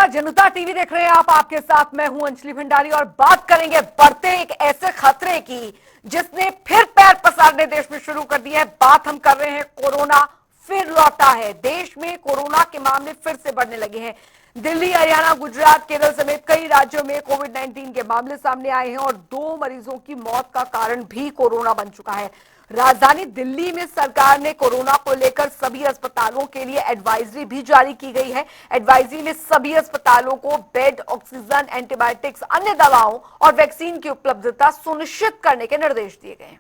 नमस्कार, जनता टीवी देख रहे हैं आप। आपके साथ मैं हूं अंजलि भंडारी और बात करेंगे बढ़ते एक ऐसे खतरे की जिसने फिर पैर पसारने देश में शुरू कर दिया है। बात हम कर रहे हैं कोरोना फिर लौटा है। देश में कोरोना के मामले फिर से बढ़ने लगे हैं। दिल्ली, हरियाणा, गुजरात, केरल समेत कई राज्यों में कोविड-19 के मामले सामने आए हैं और 2 मरीजों की मौत का कारण भी कोरोना बन चुका है। राजधानी दिल्ली में सरकार ने कोरोना को लेकर सभी अस्पतालों के लिए एडवाइजरी भी जारी की गई है। एडवाइजरी में सभी अस्पतालों को बेड, ऑक्सीजन, एंटीबायोटिक्स, अन्य दवाओं और वैक्सीन की उपलब्धता सुनिश्चित करने के निर्देश दिए गए हैं।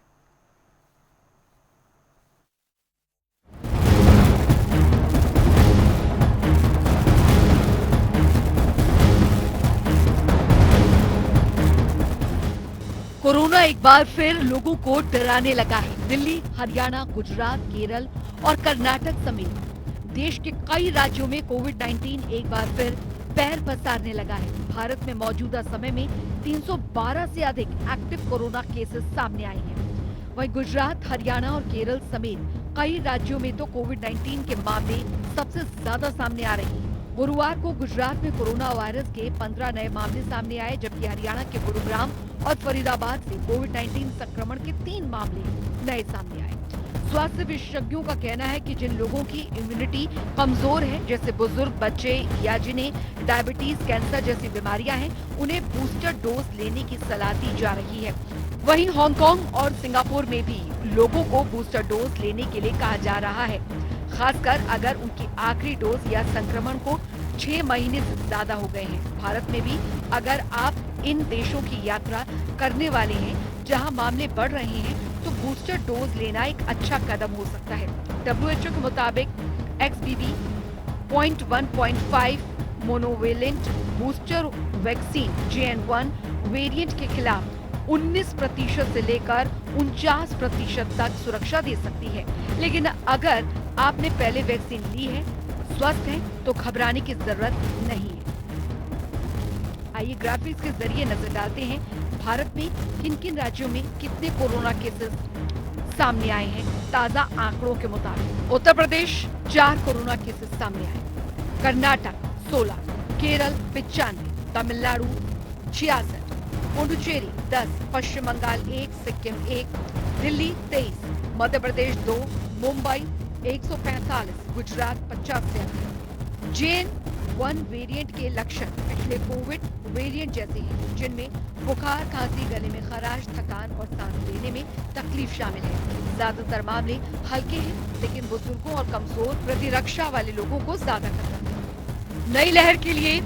कोरोना एक बार फिर लोगों को डराने लगा है। दिल्ली, हरियाणा, गुजरात, केरल और कर्नाटक समेत देश के कई राज्यों में कोविड-19 एक बार फिर पैर पसारने लगा है। भारत में मौजूदा समय में 312 से अधिक एक्टिव कोरोना केसेस सामने आए हैं। वहीं गुजरात, हरियाणा और केरल समेत कई राज्यों में तो कोविड-19 के मामले सबसे ज्यादा सामने आ रहे हैं। गुरुवार को गुजरात में कोरोना वायरस के 15 नए मामले सामने आए, जबकि हरियाणा के गुरुग्राम और फरीदाबाद से कोविड-19 संक्रमण के 3 मामले नए सामने आए। स्वास्थ्य विशेषज्ञों का कहना है कि जिन लोगों की इम्यूनिटी कमजोर है, जैसे बुजुर्ग, बच्चे या जिन्हें डायबिटीज, कैंसर जैसी बीमारियां हैं, उन्हें बूस्टर डोज लेने की सलाह दी जा रही है। वहीं हांगकांग और सिंगापुर में भी लोगों को बूस्टर डोज लेने के लिए कहा जा रहा है, खासकर अगर उनकी आखिरी डोज या संक्रमण को 6 महीने से ज्यादा हो गए हैं। भारत में भी अगर आप इन देशों की यात्रा करने वाले हैं जहां मामले बढ़ रहे हैं, तो बूस्टर डोज लेना एक अच्छा कदम हो सकता है। WHO के मुताबिक XBB.1.5 monovalent booster vaccine JN1 variant के खिलाफ 19% से लेकर 49% तक सुरक्षा दे सकती है। लेकिन अगर आपने पहले वैक्सीन ली है, स्वस्थ है, तो घबराने की जरूरत नहीं है। आइए ग्राफिक्स के जरिए नजर डालते हैं भारत में किन किन राज्यों में कितने कोरोना केसेस सामने आए हैं। ताजा आंकड़ों के मुताबिक उत्तर प्रदेश 4 कोरोना केसेस सामने आए, कर्नाटक 16, केरल 95, तमिलनाडु 66, पुडुचेरी 10, पश्चिम बंगाल 1, सिक्किम 1, दिल्ली 23, मध्य प्रदेश 2, मुंबई 145, गुजरात 50 से अधिक। JN1 वेरिएंट के लक्षण पिछले कोविड वेरिएंट जैसे हैं, जिनमें बुखार, खांसी, गले में खराश, थकान और सांस लेने में तकलीफ शामिल है। ज्यादातर मामले हल्के हैं, लेकिन बुजुर्गों और कमजोर प्रतिरक्षा वाले लोगों को ज्यादा खतरा है। नई लहर के लिए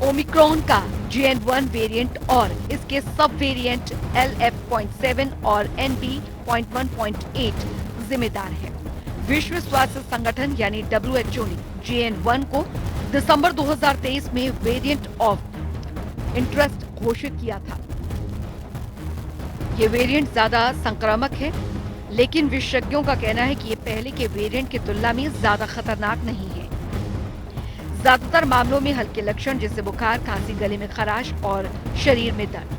ओमिक्रॉन का JN1 वेरिएंट और इसके सब वेरिएंट LF.7 और NB.1.8 जिम्मेदार है। विश्व स्वास्थ्य संगठन यानी WHO ने JN1 को दिसंबर 2023 में वेरिएंट ऑफ इंटरेस्ट घोषित किया था। ये वेरिएंट ज्यादा संक्रामक है, लेकिन विशेषज्ञों का कहना है कि ये पहले के वेरिएंट की तुलना में ज्यादा खतरनाक नहीं है। ज्यादातर मामलों में हल्के लक्षण जैसे बुखार, खांसी, गले में खराश और शरीर में दर्द।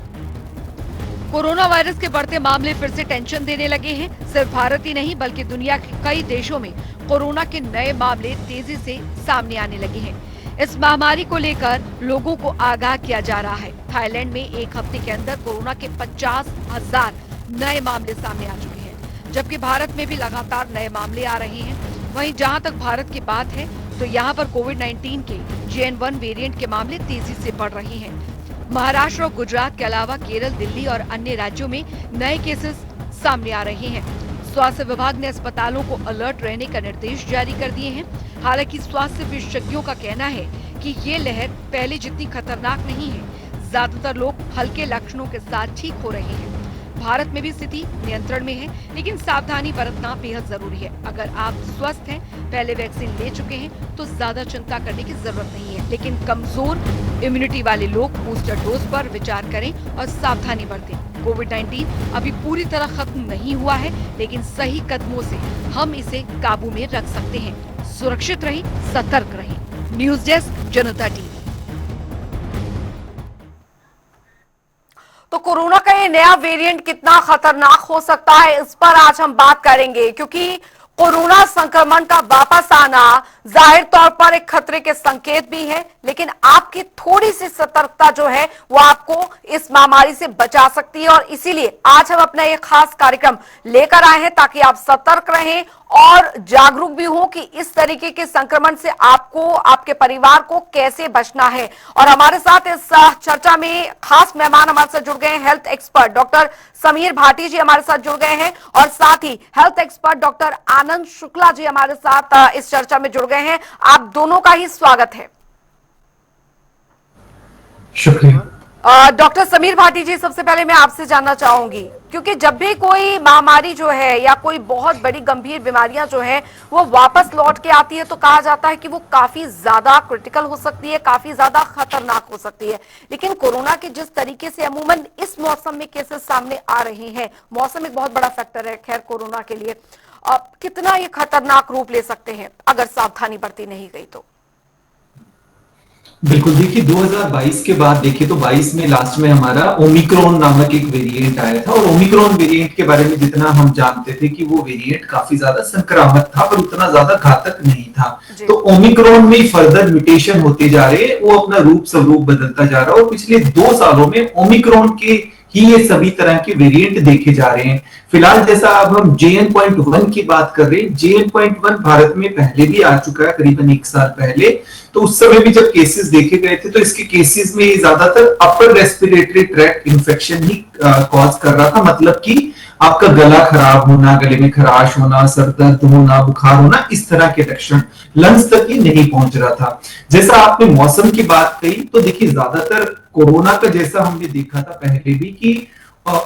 कोरोना वायरस के बढ़ते मामले फिर से टेंशन देने लगे हैं। सिर्फ भारत ही नहीं, बल्कि दुनिया के कई देशों में कोरोना के नए मामले तेजी से सामने आने लगे हैं। इस महामारी को लेकर लोगों को आगाह किया जा रहा है। थाईलैंड में एक हफ्ते के अंदर कोरोना के 50,000 नए मामले सामने आ चुके हैं, जबकि भारत में भी लगातार नए मामले आ रहे हैं। वहीं जहां तक भारत की बात है, तो यहाँ पर कोविड-19 के JN1 वेरिएंट के मामले तेजी से बढ़ रहे हैं। महाराष्ट्र और गुजरात के अलावा केरल, दिल्ली और अन्य राज्यों में नए केसेस सामने आ रहे हैं। स्वास्थ्य विभाग ने अस्पतालों को अलर्ट रहने का निर्देश जारी कर दिए हैं। हालांकि स्वास्थ्य विशेषज्ञों का कहना है कि ये लहर पहले जितनी खतरनाक नहीं है। ज्यादातर लोग हल्के लक्षणों के साथ ठीक हो रहे हैं। भारत में भी स्थिति नियंत्रण में है, लेकिन सावधानी बरतना बेहद जरूरी है। अगर आप स्वस्थ हैं, पहले वैक्सीन ले चुके हैं, तो ज्यादा चिंता करने की जरूरत नहीं है। लेकिन कमजोर इम्यूनिटी वाले लोग बूस्टर डोज पर विचार करें और सावधानी बरतें। कोविड-19 अभी पूरी तरह खत्म नहीं हुआ है, लेकिन सही कदमों से हम इसे काबू में रख सकते हैं। सुरक्षित रहें, सतर्क रहें। न्यूज डेस्क, जनता टीवी। तो कोरोना का ये नया वेरिएंट कितना खतरनाक हो सकता है, इस पर आज हम बात करेंगे, क्योंकि कोरोना संक्रमण का वापस आना जाहिर तौर पर एक खतरे के संकेत भी है, लेकिन आपकी थोड़ी सी सतर्कता जो है वो आपको इस महामारी से बचा सकती है। और इसीलिए आज हम अपना एक खास कार्यक्रम लेकर आए हैं ताकि आप सतर्क रहें और जागरूक भी हो कि इस तरीके के संक्रमण से आपको, आपके परिवार को कैसे बचना है। और हमारे साथ इस चर्चा में खास मेहमान हमारे साथ जुड़ गए हैं, health expert doctor Sameer Bhati ji हमारे साथ जुड़ गए हैं, और साथ ही health expert doctor Anand Shukla ji हमारे साथ इस चर्चा में जुड़ गए हैं। आप दोनों का ही स्वागत है। शुक्रिया। डॉक्टर समीर भाटी जी, सबसे पहले मैं आपसे जानना चाहूंगी, क्योंकि जब भी कोई महामारी जो है या कोई बहुत बड़ी गंभीर बीमारियां जो है वो वापस लौट के आती है तो कहा जाता है कि वो काफी ज्यादा क्रिटिकल हो सकती है, काफी ज्यादा खतरनाक हो सकती है। लेकिन कोरोना के जिस तरीके से अमूमन इस मौसम में केसेस सामने आ रहे हैं, मौसम एक बहुत बड़ा फैक्टर है खैर कोरोना के लिए, कितना ये खतरनाक रूप ले सकते हैं अगर सावधानी बरती नहीं गई तो? बिल्कुल, देखिए 2022 के बाद देखिए तो 22 में लास्ट में हमारा ओमिक्रॉन नामक एक वेरिएंट आया था, और ओमिक्रॉन वेरिएंट के बारे में जितना हम जानते थे कि वो वेरिएंट काफी ज्यादा संक्रामक था पर उतना ज्यादा घातक नहीं था। तो ओमिक्रॉन में फर्दर म्यूटेशन होते जा रहे हैं, वो अपना रूप स्वरूप बदलता जा रहा है, और पिछले 2 सालों में ओमिक्रॉन के ही ये सभी तरह के वेरिएंट देखे जा रहे हैं। फिलहाल जैसा अब हम JN.1 की बात कर रहे हैं, JN.1 भारत में पहले भी आ चुका है करीबन 1 साल पहले। तो उस समय भी जब केसेस देखे गए थे तो इसके केसेस में ज्यादातर अपर रेस्पिरेटरी ट्रैक्ट इन्फेक्शन ही कॉज कर रहा था, मतलब कि आपका गला खराब होना, गले में खराश होना, सर दर्द होना, बुखार होना, इस तरह के लक्षण लंग्स तक ही नहीं पहुंच रहा था। जैसा आपने मौसम की बात कही, तो देखिए ज्यादातर कोरोना का जैसा हमने देखा था पहले भी कि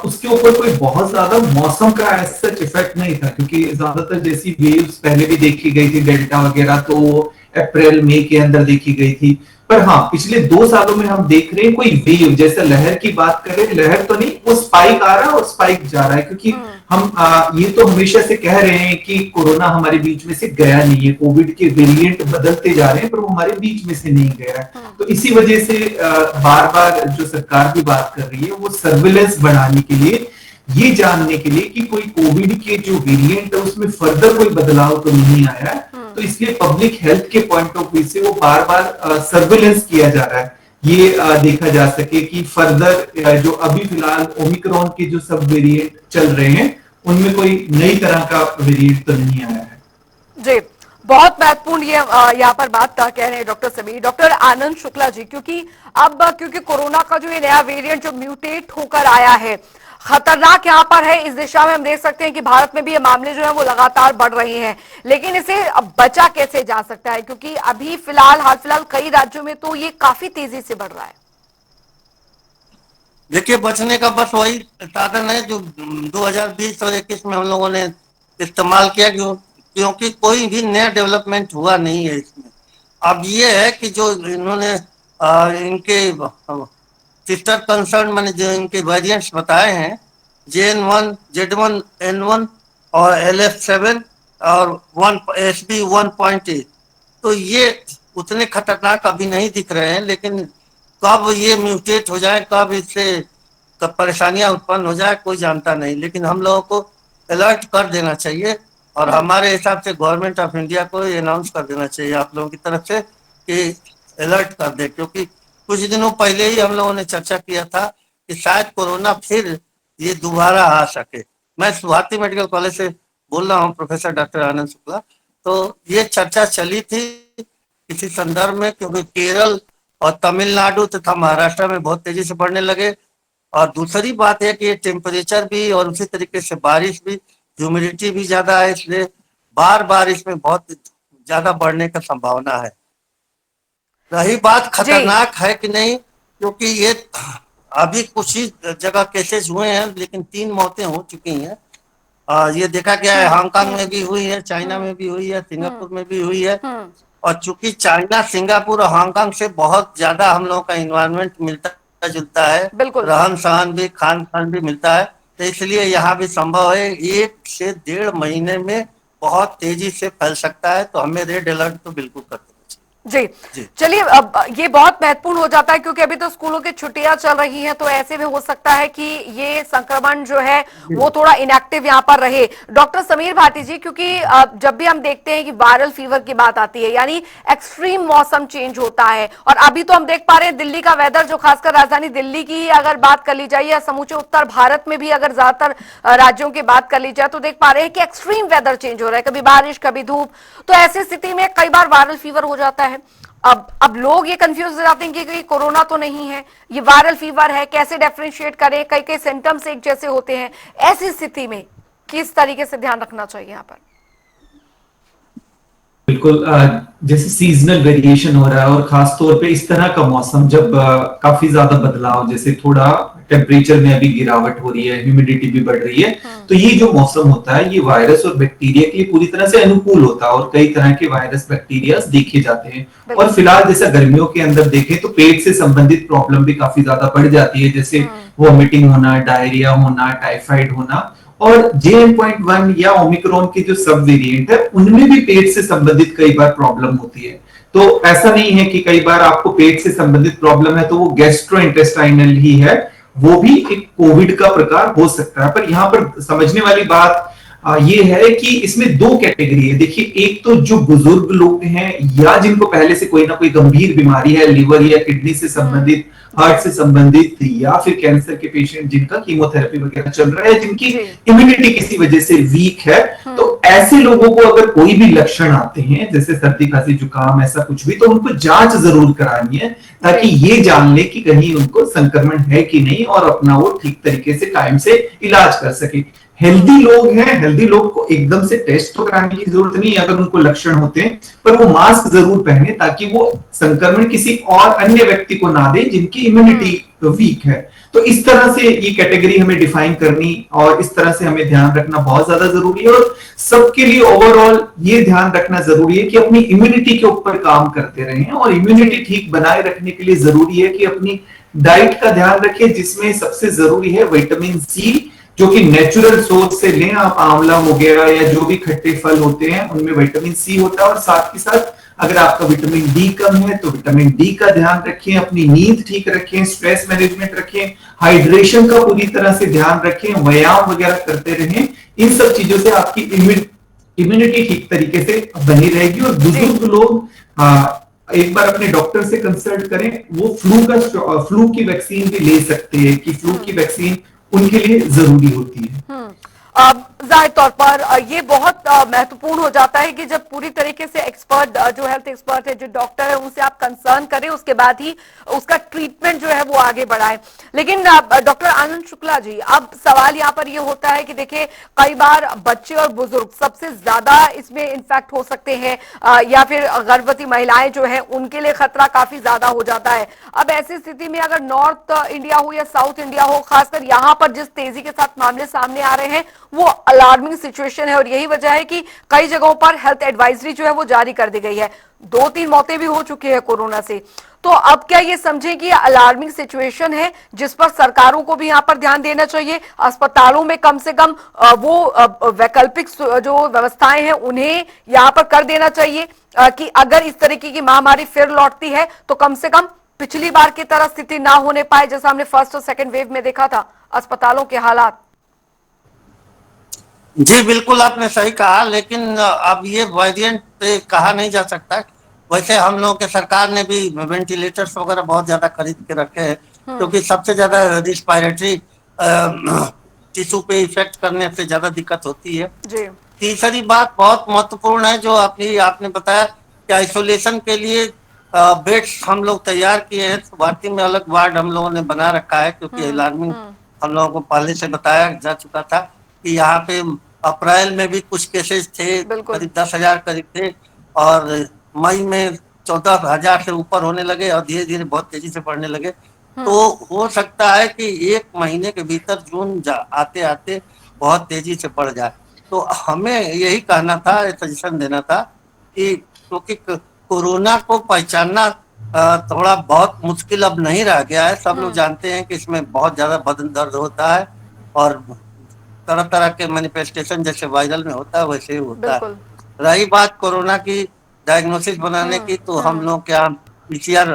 उसके ऊपर कोई बहुत ज्यादा मौसम का ऐसा इफेक्ट नहीं था, क्योंकि ज्यादातर जैसी वेव्स पहले भी देखी गई थी डेल्टा वगैरह, तो अप्रैल मई के अंदर देखी गई थी। पर हाँ, पिछले 2 सालों में हम देख रहे हैं कोई वेव, जैसे लहर की बात करें, लहर तो नहीं, वो स्पाइक आ रहा है और स्पाइक जा रहा है, क्योंकि हम ये तो हमेशा से कह रहे हैं कि कोरोना हमारे बीच में से गया नहीं है, कोविड के वेरिएंट बदलते जा रहे हैं पर वो हमारे बीच में से नहीं गया है। तो इसी वजह से बार बार जो सरकार भी बात कर रही है वो सर्विलेंस बढ़ाने के लिए, ये जानने के लिए कि कोई कोविड के जो वेरिएंट है उसमें फर्दर कोई बदलाव तो नहीं आया है, तो इसलिए पब्लिक हेल्थ के पॉइंट ऑफ व्यू से वो बार बार सर्विलेंस किया जा रहा है, ये देखा जा सके कि फर्दर जो अभी फिलहाल ओमिक्रॉन के जो सब वेरिएंट चल रहे हैं उनमें कोई नई तरह का वेरिएंट तो नहीं आया है। जी, बहुत महत्वपूर्ण ये यहाँ पर बात कह रहे हैं डॉक्टर समीर। डॉक्टर आनंद शुक्ला जी, क्योंकि कोरोना का जो ये नया वेरिएंट जो म्यूटेट होकर आया है, खतरनाक यहाँ पर है, इस दिशा में हम देख सकते हैं कि भारत में भी ये मामले जो है वो लगातार बढ़ रहे हैं, लेकिन इसे बचा कैसे जा सकता है, क्योंकि अभी हाल फिलहाल कई राज्यों में तो ये काफी तेजी से बढ़ रहा है। देखिए, बचने का बस वही साधन है जो 2020 और 21 में हम लोगों ने इस्तेमाल किया, क्योंकि कोई भी नया डेवलपमेंट हुआ नहीं है इसमें। अब ये है कि जो इन्होंने इनके सिस्टर कंसर्न मैंने जो इनके वेरिएंट्स बताए हैं, JN1, Z1, N1 और LF7 और SB 1.8, तो ये उतने खतरनाक अभी नहीं दिख रहे हैं, लेकिन कब ये म्यूटेट हो जाए, कब इससे कब परेशानियां उत्पन्न हो जाए कोई जानता नहीं, लेकिन हम लोगों को अलर्ट कर देना चाहिए, और हमारे हिसाब से गवर्नमेंट ऑफ इंडिया को अनाउंस कर देना चाहिए आप लोगों की तरफ से कि अलर्ट कर दे, क्योंकि कुछ दिनों पहले ही हम लोगों ने चर्चा किया था कि शायद कोरोना फिर ये दोबारा आ सके। मैं भारती मेडिकल कॉलेज से बोल रहा हूँ, प्रोफेसर डॉक्टर आनंद शुक्ला। तो ये चर्चा चली थी किसी संदर्भ में, क्योंकि केरल और तमिलनाडु तथा महाराष्ट्र में बहुत तेजी से बढ़ने लगे, और दूसरी बात है कि ये टेम्परेचर भी और उसी तरीके से बारिश भी, ह्यूमिडिटी भी ज्यादा है, इसलिए बार बार इसमें बहुत ज्यादा बढ़ने का संभावना है। रही बात खतरनाक है कि नहीं, क्योंकि ये अभी कुछ ही जगह केसेस हुए हैं, लेकिन 3 मौतें हो चुकी हैं। ये देखा गया है, हांगकांग में भी हुई है, चाइना में भी हुई है, सिंगापुर में भी हुई है, और चूंकि चाइना, सिंगापुर और हांगकांग से बहुत ज्यादा हम लोगों का इन्वायरमेंट मिलता जुलता है, रहन सहन भी, खान पान भी मिलता है, तो इसलिए यहाँ भी संभव है 1 से 1.5 महीने में बहुत तेजी से फैल सकता है। तो हमें रेड अलर्ट तो बिल्कुल कर देना चाहिए। जी। जी चलिए, अब ये बहुत महत्वपूर्ण हो जाता है क्योंकि अभी तो स्कूलों की छुट्टियां चल रही हैं, तो ऐसे में हो सकता है कि ये संक्रमण जो है वो थोड़ा इनएक्टिव यहाँ पर रहे। डॉक्टर समीर भाटी जी, क्योंकि जब भी हम देखते हैं कि वायरल फीवर की बात आती है, यानी एक्सट्रीम मौसम चेंज होता है, और अभी तो हम देख पा रहे हैं दिल्ली का वेदर, जो खासकर राजधानी दिल्ली की ही अगर बात कर ली जाए या समूचे उत्तर भारत में भी अगर ज्यादातर राज्यों की बात कर ली जाए, तो देख पा रहे हैं कि एक्सट्रीम वेदर चेंज हो रहा है, कभी बारिश कभी धूप। तो ऐसी स्थिति में कई बार वायरल फीवर हो जाता है। अब लोग ये कंफ्यूज हो जाते हैं कि कोरोना तो नहीं है, ये वायरल फीवर है, कैसे डिफरेंशिएट करें, कई कई सिम्टम्स एक जैसे होते हैं। ऐसी स्थिति में किस तरीके से ध्यान रखना चाहिए यहाँ पर? बिल्कुल, जैसे सीजनल वेरिएशन हो रहा है और खास तौर पे इस तरह का मौसम जब काफी ज्यादा बदलाव, जैसे थोड़ा टेम्परेचर में अभी गिरावट हो रही है, ह्यूमिडिटी भी बढ़ रही है, तो ये जो मौसम होता है ये वायरस और बैक्टीरिया के लिए पूरी तरह से अनुकूल होता है और कई तरह के वायरस बैक्टीरिया देखे जाते हैं। और फिलहाल जैसा गर्मियों के अंदर देखें तो पेट से संबंधित प्रॉब्लम भी काफी ज्यादा बढ़ जाती है, जैसे वॉमिटिंग होना, डायरिया होना, टाइफाइड होना। और JN.1 या ओमिक्रॉन के जो सब वेरिएंट है उनमें भी पेट से संबंधित कई बार प्रॉब्लम होती है। तो ऐसा नहीं है कि कई बार आपको पेट से संबंधित प्रॉब्लम है तो वो गैस्ट्रोइंटेस्टाइनल ही है, वो भी एक कोविड का प्रकार हो सकता है। पर यहाँ पर समझने वाली बात ये है कि इसमें दो कैटेगरी है। देखिए, एक तो जो बुजुर्ग लोग हैं या जिनको पहले से कोई ना कोई गंभीर बीमारी है, लिवर या किडनी से संबंधित, हार्ट से संबंधित, या फिर कैंसर के पेशेंट जिनका कीमोथेरेपी वगैरह चल रहा है, जिनकी इम्यूनिटी किसी वजह से वीक है, तो ऐसे लोगों को अगर कोई भी लक्षण आते हैं जैसे सर्दी खांसी जुकाम ऐसा कुछ भी, तो उनको जांच जरूर करानी है ताकि ये जान ले कि कहीं उनको संक्रमण है कि नहीं और अपना वो ठीक तरीके से टाइम से इलाज कर सके। हेल्दी लोग हैं, हेल्दी लोग को एकदम से टेस्ट तो कराने की जरूरत नहीं है अगर उनको लक्षण होते हैं, पर वो मास्क जरूर पहने ताकि वो संक्रमण किसी और अन्य व्यक्ति को ना दे जिनकी इम्यूनिटी वीक है। तो इस तरह से ये कैटेगरी हमें डिफाइन करनी और इस तरह से हमें ध्यान रखना बहुत ज्यादा जरूरी है। और सबके लिए ओवरऑल ये ध्यान रखना जरूरी है कि अपनी इम्यूनिटी के ऊपर काम करते रहें, और इम्यूनिटी ठीक बनाए रखने के लिए जरूरी है कि अपनी डाइट का ध्यान रखें, जिसमें सबसे जरूरी है विटामिन सी, जो कि नेचुरल सोर्स से लें आप, आंवला हो गया या जो भी खट्टे फल होते हैं उनमें विटामिन सी होता है। और साथ ही साथ अगर आपका विटामिन डी कम है तो विटामिन डी का ध्यान रखें, अपनी नींद ठीक रखें, स्ट्रेस मैनेजमेंट रखें, हाइड्रेशन का पूरी तरह से ध्यान रखें, व्यायाम वगैरह करते रहें। इन सब चीजों से आपकी इम्यूनिटी ठीक तरीके से बनी रहेगी। और बुजुर्ग लोग एक बार अपने डॉक्टर से कंसल्ट करें, वो फ्लू की वैक्सीन भी ले सकते हैं, कि फ्लू की वैक्सीन उनके लिए जरूरी होती है। जाहिर तौर पर ये बहुत महत्वपूर्ण हो जाता है कि जब पूरी तरीके से एक्सपर्ट, जो हेल्थ एक्सपर्ट है, जो डॉक्टर है, उनसे आप कंसर्न करें, उसके बाद ही उसका ट्रीटमेंट जो है वो आगे बढ़ाएं। लेकिन डॉक्टर आनंद शुक्ला जी, अब सवाल यहाँ पर ये होता है कि देखिए, कई बार बच्चे और बुजुर्ग सबसे ज्यादा इसमें इन्फेक्ट हो सकते हैं, या फिर गर्भवती महिलाएं जो है उनके लिए खतरा काफी ज्यादा हो जाता है। अब ऐसी स्थिति में अगर नॉर्थ इंडिया हो या साउथ इंडिया हो, खासकर यहाँ पर जिस तेजी के साथ मामले सामने आ रहे हैं वो अलार्मिंग सिचुएशन है, और यही वजह है कि कई जगहों पर हेल्थ एडवाइजरी जो है वो जारी कर दी गई है। 2-3 मौतें भी हो चुकी है कोरोना से। तो अब क्या ये समझें कि अलार्मिंग सिचुएशन है जिस पर सरकारों को भी यहाँ पर ध्यान देना चाहिए, अस्पतालों में कम से कम वो वैकल्पिक जो व्यवस्थाएं हैं उन्हें यहाँ पर कर देना चाहिए, कि अगर इस तरीके की महामारी फिर लौटती है तो कम से कम पिछली बार की तरह स्थिति ना होने पाए, जैसा हमने फर्स्ट और सेकेंड वेव में देखा था अस्पतालों के हालात। जी बिल्कुल, आपने सही कहा, लेकिन अब ये वेरिएंट पे कहा नहीं जा सकता। वैसे हम लोगों के सरकार ने भी वेंटिलेटर्स वगैरह बहुत ज्यादा खरीद के रखे हैं, क्योंकि सबसे ज्यादा रिस्पायरेटरी टिश्यू पे इफेक्ट करने से ज्यादा दिक्कत होती है। जी। तीसरी बात बहुत महत्वपूर्ण है जो आपने बताया कि आइसोलेशन के लिए बेड्स हम लोग तैयार किए हैं। गुवाहाटी में अलग वार्ड हम लोगों ने बना रखा है, क्योंकि अलार्मिंग हम लोगों को पहले से बताया जा चुका था कि यहाँ पे अप्रैल में भी कुछ केसेस थे, करीब 10,000 करीब थे, और मई में 14,000 से ऊपर होने लगे और धीरे धीरे बहुत तेजी से बढ़ने लगे। तो हो सकता है कि 1 महीने के भीतर जून आते आते बहुत तेजी से बढ़ जाए। तो हमें यही कहना था, सजेशन देना था कि क्योंकि कोरोना को पहचानना थोड़ा बहुत मुश्किल अब नहीं रह गया है। सब लोग जानते हैं कि इसमें बहुत ज्यादा बदन दर्द होता है और तरह तरह के मैनिफेस्टेशन जैसे वायरल में होता है वैसे ही होता है। रही बात कोरोना की डायग्नोसिस बनाने की, तो हम लोग क्या पीसीआर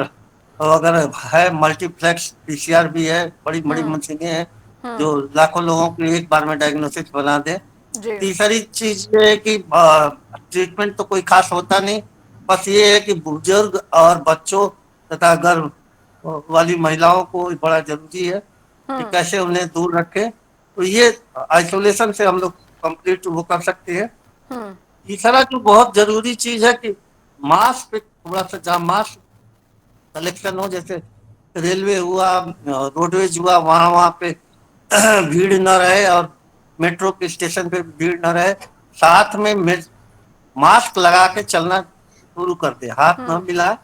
वगैरह है, मल्टीप्लेक्स पीसीआर भी है, बड़ी बड़ी मशीनें हैं जो लाखों लोगों की एक बार में डायग्नोसिस बना दे। जी तीसरी चीज ये है कि ट्रीटमेंट तो कोई खास होता नहीं, बस ये है कि बुजुर्ग और बच्चों तथा गर्भ वाली महिलाओं को बड़ा जरूरी है कि कैसे उन्हें दूर रखें। तो ये आइसोलेशन से हम लोग कंप्लीट वो कर सकते हैं। तीसरा जो बहुत जरूरी चीज है कि मास्क पे थोड़ा सा, जहाँ मास्क कलेक्शन हो, जैसे रेलवे हुआ, रोडवेज हुआ, वहां पे भीड़ न रहे, और मेट्रो के स्टेशन पे भीड़ न रहे। साथ में मास्क लगा के चलना शुरू कर दे, हाथ न मिलाए।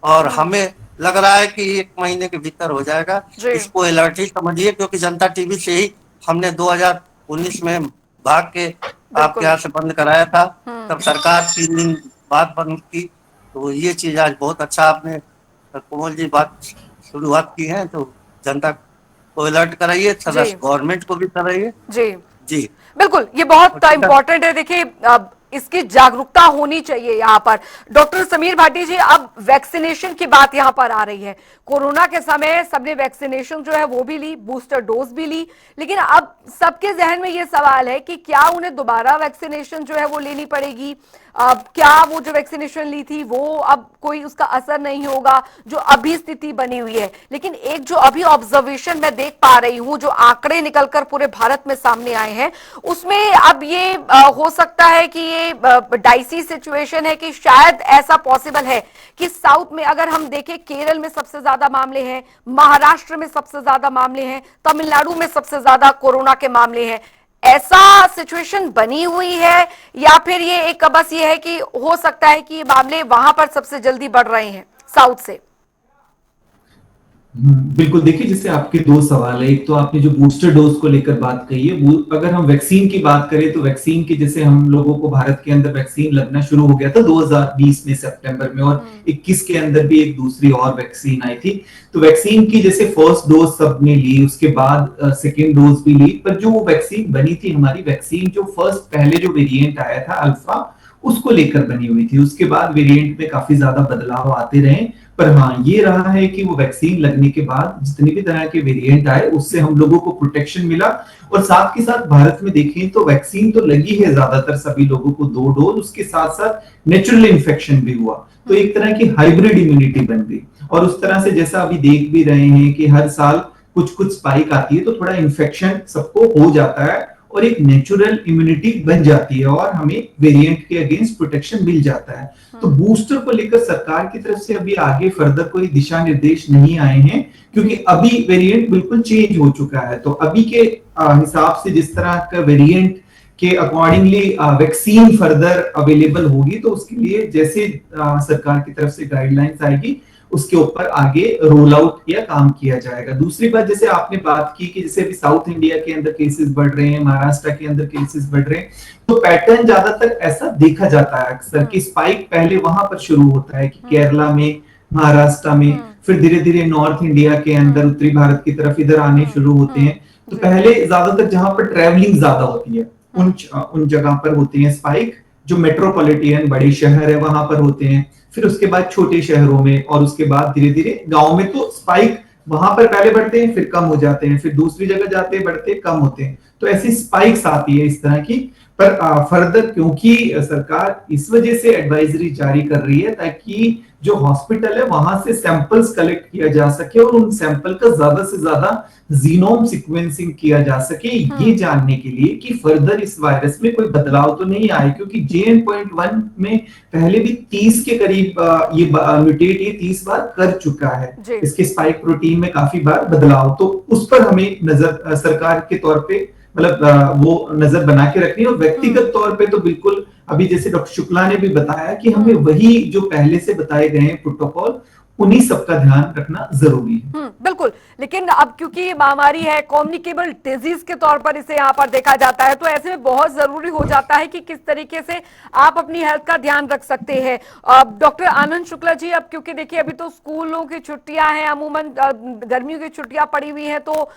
और हमें लग रहा है कि 1 महीने के भीतर हो जाएगा। जी इसको अलर्ट ही समझिए, क्योंकि जनता टीवी से ही हमने 2019 में भाग के आपके बिल्कुल यहाँ से बंद कराया था। तब सरकार 3 दिन बाद बंद की। तो ये चीज आज बहुत अच्छा आपने कोमल जी बात शुरुआत की है। तो जनता को अलर्ट कराइए, जी गवर्नमेंट को भी कराइए। जी जी। बिल्कुल, ये बहुत और इंपॉर्टेंट है। देखिए, अब इसकी जागरूकता होनी चाहिए यहाँ पर। डॉक्टर समीर भाटी जी, अब वैक्सीनेशन की बात यहाँ पर आ रही है। कोरोना के समय सबने वैक्सीनेशन जो है वो भी ली, बूस्टर डोज भी ली, लेकिन अब सबके जहन में ये सवाल है कि क्या उन्हें दोबारा वैक्सीनेशन जो है वो लेनी पड़ेगी। अब क्या वो जो वैक्सीनेशन ली थी वो अब कोई उसका असर नहीं होगा, जो अभी स्थिति बनी हुई है। लेकिन एक जो अभी ऑब्जर्वेशन मैं देख पा रही हूं, जो आंकड़े निकलकर पूरे भारत में सामने आए हैं, उसमें अब ये हो सकता है कि ये डाइसी सिचुएशन है कि शायद ऐसा पॉसिबल है कि साउथ में अगर हम देखें, केरल में सबसे ज्यादा मामले हैं, महाराष्ट्र में सबसे ज्यादा मामले हैं, तमिलनाडु में सबसे ज्यादा कोरोना के मामले हैं। ऐसा सिचुएशन बनी हुई है, या फिर ये एक बस ये है कि हो सकता है कि ये मामले वहां पर सबसे जल्दी बढ़ रहे हैं साउथ से। बिल्कुल, देखिए जैसे आपके 2 सवाल है। एक तो आपने जो बूस्टर डोज को लेकर बात कही है, वो अगर हम वैक्सीन की बात करें तो वैक्सीन की, जैसे हम लोगों को भारत के अंदर वैक्सीन लगना शुरू हो गया था 2020 में सितंबर में, और 21 के अंदर भी एक दूसरी और वैक्सीन आई थी। तो वैक्सीन की जैसे फर्स्ट डोज सबने ली, उसके बाद सेकेंड डोज भी ली, पर जो वो वैक्सीन बनी थी, हमारी वैक्सीन जो फर्स्ट पहले जो वेरिएंट आया था अल्फा, उसको लेकर बनी हुई थी। उसके बाद वेरिएंट में काफी ज्यादा बदलाव आते रहे, पर हाँ ये रहा है कि वो वैक्सीन लगने के बाद जितने भी तरह के वेरिएंट आए, उससे हम लोगों को प्रोटेक्शन मिला। और साथ के साथ भारत में देखें तो वैक्सीन तो लगी है ज्यादातर सभी लोगों को 2 डोज, उसके साथ साथ नेचुरल इन्फेक्शन भी हुआ, तो एक तरह की हाइब्रिड इम्यूनिटी बन गई। और उस तरह से जैसा अभी देख भी रहे हैं कि हर साल कुछ कुछ स्पाइक आती है, तो थोड़ा इन्फेक्शन सबको हो जाता है और एक नेचुरल इम्यूनिटी बन जाती है और हमें वेरिएंट के अगेंस्ट प्रोटेक्शन मिल जाता है। तो बूस्टर को लेकर सरकार की तरफ से अभी आगे फर्दर कोई दिशा निर्देश नहीं आए हैं, क्योंकि अभी वेरिएंट बिल्कुल चेंज हो चुका है। तो अभी के हिसाब से जिस तरह का वेरिएंट के अकॉर्डिंगली वैक्सीन फर्दर अवेलेबल होगी, तो उसके लिए जैसे सरकार की तरफ से गाइडलाइंस आएगी, उसके ऊपर आगे रोल आउट या काम किया जाएगा। दूसरी बात, जैसे आपने बात की कि जैसे अभी साउथ इंडिया के अंदर केसेस बढ़ रहे हैं, महाराष्ट्र के अंदर केसेस बढ़ रहे हैं, तो पैटर्न ज्यादातर ऐसा देखा जाता है अक्सर कि स्पाइक पहले वहां पर शुरू होता है कि केरला में, महाराष्ट्र में, फिर धीरे धीरे नॉर्थ इंडिया के अंदर, उत्तरी भारत की तरफ इधर आने शुरू होते हैं। तो पहले ज्यादातर जहां पर ट्रेवलिंग ज्यादा होती है उन जगह पर होते हैं स्पाइक, जो मेट्रोपॉलिटन बड़े शहर है वहां पर होते हैं, फिर उसके बाद छोटे शहरों में, और उसके बाद धीरे धीरे गांव में। तो स्पाइक वहां पर पहले बढ़ते हैं, फिर कम हो जाते हैं, फिर दूसरी जगह जाते हैं, बढ़ते कम होते हैं। तो ऐसी स्पाइक्स आती है इस तरह की। पर फर्दर क्योंकि सरकार इस वजह से एडवाइजरी जारी कर रही है ताकि जो हॉस्पिटल है वहां से सैंपल्स कलेक्ट किया जा सके और उन सैंपल का ज्यादा से ज्यादा जीनोम सीक्वेंसिंग किया जा सके, ये जानने के लिए कि फर्दर इस वायरस में कोई बदलाव तो नहीं आए। क्योंकि JN.1 में पहले भी 30 के करीब ये म्यूटेट ये 30 बार कर चुका है, इसके स्पाइक प्रोटीन में काफी बार बदलाव। तो उस पर हमें नजर सरकार के तौर पे मतलब वो नजर बना के रखनी है। और व्यक्तिगत तौर पे तो बिल्कुल अभी जैसे डॉक्टर शुक्ला ने भी बताया कि हमें वही जो पहले से बताए गए हैं प्रोटोकॉल, उन्हीं सबका ध्यान रखना जरूरी है। बिल्कुल। लेकिन अब क्योंकि महामारी है, कम्युनिकेबल डिजीज के तौर पर इसे यहाँ पर देखा जाता है, तो ऐसे में बहुत जरूरी हो जाता है कि किस तरीके से आप अपनी हेल्थ का ध्यान रख सकते हैं। डॉक्टर आनंद शुक्ला जी, अब क्योंकि देखिए अभी तो स्कूलों की छुट्टियां हैं, अमूमन गर्मियों की छुट्टियां पड़ी हुई हैं, तो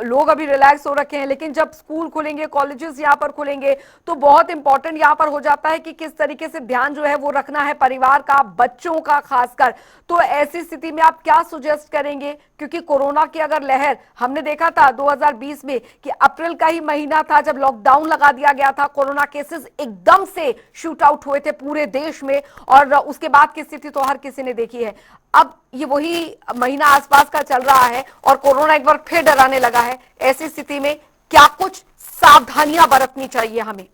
लोग अभी रिलैक्स हो रखे हैं, लेकिन जब स्कूल खुलेंगे, कॉलेजेस यहाँ पर खुलेंगे, तो बहुत इंपॉर्टेंट यहाँ पर हो जाता है कि किस तरीके से ध्यान जो है वो रखना है परिवार का, बच्चों का खासकर। तो ऐसी स्थिति में आप क्या सुजेस्ट करेंगे? क्योंकि कोरोना की अगर लहर हमने देखा था 2020 में कि अप्रैल का ही महीना था जब लॉकडाउन लगा दिया गया था, कोरोना केसेस एकदम से शूट आउट हुए थे पूरे देश में, और उसके बाद की स्थिति तो हर किसी ने देखी है। अब ये वही महीना आसपास का चल रहा है और कोरोना एक बार फिर डराने लगा है। ऐसी स्थिति में क्या कुछ सावधानियां बरतनी चाहिए हमें?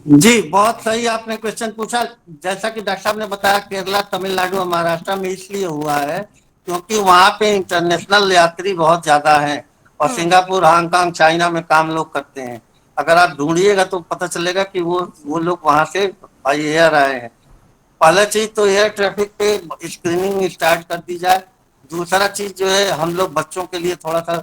जी, बहुत सही आपने क्वेश्चन पूछा। जैसा कि डॉक्टर साहब ने बताया, केरला, तमिलनाडु और महाराष्ट्र में इसलिए हुआ है क्योंकि वहाँ पे इंटरनेशनल यात्री बहुत ज्यादा हैं, और सिंगापुर, हांगकांग, चाइना में काम लोग करते हैं। अगर आप ढूंढिएगा तो पता चलेगा कि वो लोग वहाँ से बाई एयर आए हैं। पहला चीज तो एयर ट्रैफिक पे स्क्रीनिंग स्टार्ट कर दी जाए। दूसरा चीज जो है, हम लोग बच्चों के लिए थोड़ा सा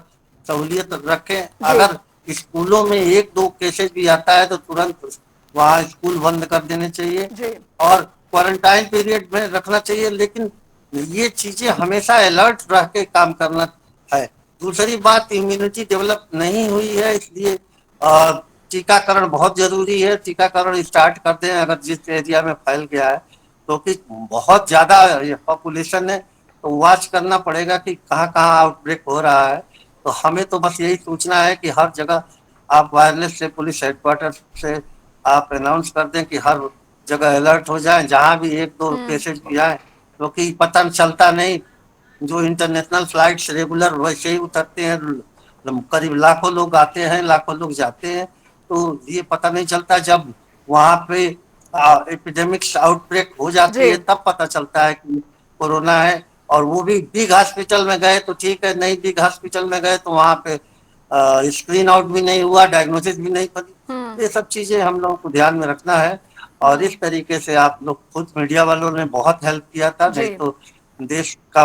सहूलियत रखें। अगर स्कूलों में 1-2 केसेस भी आता है तो तुरंत वहाँ स्कूल बंद कर देने चाहिए और क्वारंटाइन पीरियड में रखना चाहिए। लेकिन ये चीजें हमेशा अलर्ट रह के काम करना है। दूसरी बात, इम्यूनिटी डेवलप नहीं हुई है, इसलिए टीकाकरण बहुत जरूरी है। टीकाकरण स्टार्ट कर दें अगर जिस एरिया में फैल गया है, क्योंकि बहुत ज्यादा पॉपुलेशन है, तो वॉच करना पड़ेगा कि कहाँ कहाँ आउटब्रेक हो रहा है। तो हमें तो बस यही सोचना है कि हर जगह आप वायरलेस से, पुलिस हेडक्वार्टर से आप अनाउंस कर दें कि हर जगह अलर्ट हो जाए, जहां भी 1-2 केसेस भी आए, क्योंकि पता चलता नहीं। जो इंटरनेशनल फ्लाइट्स रेगुलर वैसे ही उतरते हैं, करीब लाखों लोग आते हैं, लाखों लोग जाते हैं, तो ये पता नहीं चलता। जब वहां पे एपिडेमिक्स आउटब्रेक हो जाती है तब पता चलता है कि कोरोना है। और वो भी बिग हॉस्पिटल में गए तो ठीक है, नहीं बिग हॉस्पिटल में गए तो वहां पे स्क्रीन आउट भी नहीं हुआ, डायग्नोसिस भी नहीं करी। ये सब चीजें हम लोगों को ध्यान में रखना है। और इस तरीके से आप लोग, खुद मीडिया वालों ने बहुत हेल्प किया था, नहीं तो देश का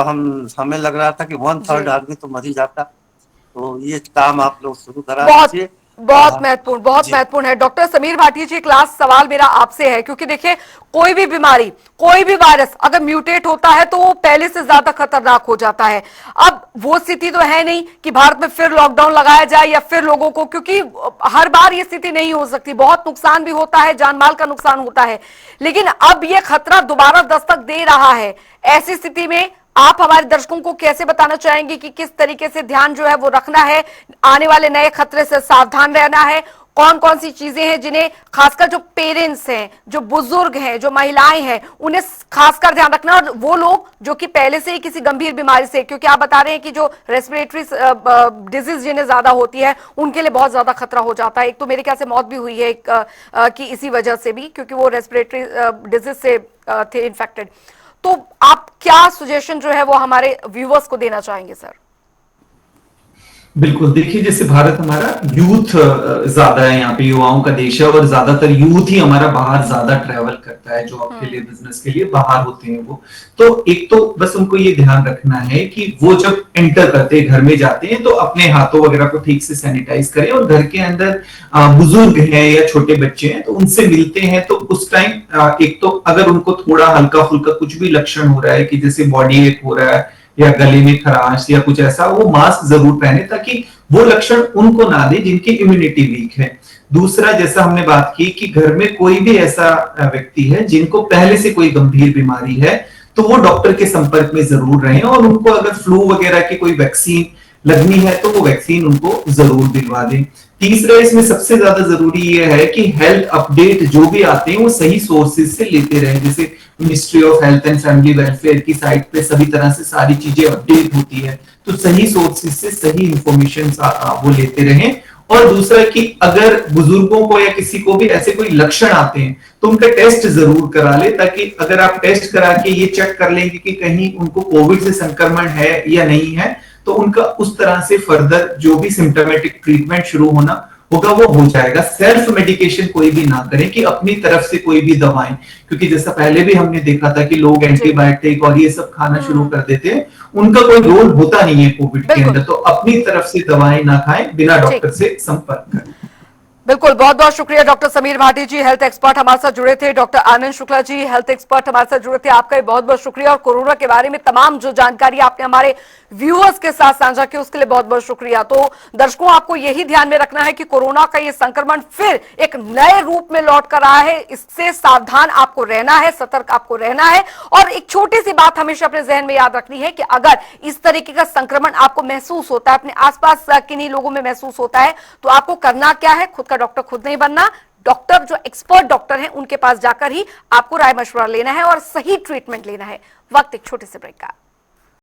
हमें लग रहा था कि 1/3 आदमी तो मर ही जाता। तो ये काम आप लोग शुरू करा दीजिए। बहुत महत्वपूर्ण है। डॉक्टर समीर भाटिया जी, एक लास्ट सवाल मेरा आपसे है, क्योंकि देखिए कोई भी बीमारी, कोई भी वायरस अगर म्यूटेट होता है तो वो पहले से ज्यादा खतरनाक हो जाता है। अब वो स्थिति तो है नहीं कि भारत में फिर लॉकडाउन लगाया जाए या फिर लोगों को, क्योंकि हर बार ये स्थिति नहीं हो सकती, बहुत नुकसान भी होता है, जान माल का नुकसान होता है। लेकिन अब ये खतरा दोबारा दस्तक दे रहा है। ऐसी स्थिति में आप हमारे दर्शकों को कैसे बताना चाहेंगे कि किस तरीके से ध्यान जो है वो रखना है, आने वाले नए खतरे से सावधान रहना है? कौन कौन सी चीजें हैं जिन्हें खासकर जो पेरेंट्स हैं, जो बुजुर्ग हैं, जो महिलाएं हैं, उन्हें खासकर ध्यान रखना, और वो लोग जो कि पहले से ही किसी गंभीर बीमारी से, क्योंकि आप बता रहे हैं कि जो रेस्पिरेटरी डिजीज जिन्हें ज्यादा होती है उनके लिए बहुत ज्यादा खतरा हो जाता है। एक तो मेरे ख्याल से मौत भी हुई है कि इसी वजह से भी, क्योंकि वो रेस्पिरेटरी डिजीज से थे इन्फेक्टेड। तो आप क्या सजेशन जो है वो हमारे व्यूअर्स को देना चाहेंगे सर? बिल्कुल, देखिए जैसे भारत हमारा यूथ ज्यादा है, यहाँ पे युवाओं का देश है, और ज्यादातर यूथ ही हमारा बाहर ज्यादा ट्रैवल करता है, जॉब के लिए, बिजनेस के लिए बाहर होते हैं वो। तो एक तो बस उनको ये ध्यान रखना है कि वो जब एंटर करते हैं, घर में जाते हैं, तो अपने हाथों वगैरह को ठीक से सैनिटाइज करें, और घर के अंदर बुजुर्ग हैं या छोटे बच्चे हैं तो उनसे मिलते हैं तो उस टाइम एक तो अगर उनको थोड़ा हल्का फुल्का कुछ भी लक्षण हो रहा है कि जैसे बॉडी एक हो रहा है या गले में खराश या कुछ ऐसा, वो मास्क जरूर पहने ताकि वो लक्षण उनको ना दे जिनकी इम्यूनिटी वीक है। दूसरा, जैसा हमने बात की कि घर में कोई भी ऐसा व्यक्ति है जिनको पहले से कोई गंभीर बीमारी है तो वो डॉक्टर के संपर्क में जरूर रहें, और उनको अगर फ्लू वगैरह की कोई वैक्सीन लगनी है तो वो वैक्सीन उनको जरूर दिलवा दें। तीसरा, इसमें सबसे ज्यादा जरूरी ये है कि हेल्थ अपडेट जो भी आते हैं वो सही सोर्सेज से लेते रहें। जैसे ministry of health and family welfare की साइट पे सभी तरह से सारी चीजें अपडेट होती है, तो सही सोर्सेज से सही इंफॉर्मेशन वो लेते रहें। और दूसरा कि अगर बुजुर्गों को या किसी को भी ऐसे कोई लक्षण आते हैं तो उनका टेस्ट जरूर करा ले, ताकि अगर आप टेस्ट करा के ये चेक कर लेंगे कि कहीं उनको कोविड से संक्रमण है या नहीं है, तो उनका उस तरह से फर्दर जो भी सिम्टोमेटिक ट्रीटमेंट शुरू होना होगा वो हो जाएगा। सेल्फ मेडिकेशन कोई भी ना करें कि अपनी तरफ से कोई भी दवाएं, क्योंकि जैसा पहले भी हमने देखा था कि लोग एंटीबायोटिक और ये सब खाना शुरू कर देते हैं, उनका कोई रोल होता नहीं है कोविड के अंदर। तो अपनी तरफ से दवाएं ना खाएं, बिना डॉक्टर से संपर्क करें। बिल्कुल, बहुत बहुत शुक्रिया डॉक्टर समीर भाटी जी, हेल्थ एक्सपर्ट हमारे साथ जुड़े थे। डॉक्टर आनंद शुक्ला जी, हेल्थ एक्सपर्ट हमारे साथ जुड़े थे, आपका भी बहुत बहुत शुक्रिया। और कोरोना के बारे में तमाम जो जानकारी आपने हमारे व्यूअर्स के साथ साझा की, उसके लिए बहुत बहुत शुक्रिया। तो दर्शकों, आपको यही ध्यान में रखना है कि कोरोना का ये संक्रमण फिर एक नए रूप में लौट कर आया है, इससे सावधान आपको रहना है, सतर्क आपको रहना है। और एक छोटी सी बात हमेशा अपने जहन में याद रखनी है कि अगर इस तरीके का संक्रमण आपको महसूस होता है, अपने आसपास किन्हीं लोगों में महसूस होता है, तो आपको करना क्या है? खुद का डॉक्टर खुद नहीं बनना, डॉक्टर जो एक्सपर्ट डॉक्टर हैं उनके पास जाकर ही आपको राय मशवरा लेना है और सही ट्रीटमेंट लेना है। वक्त एक छोटे से ब्रेक का।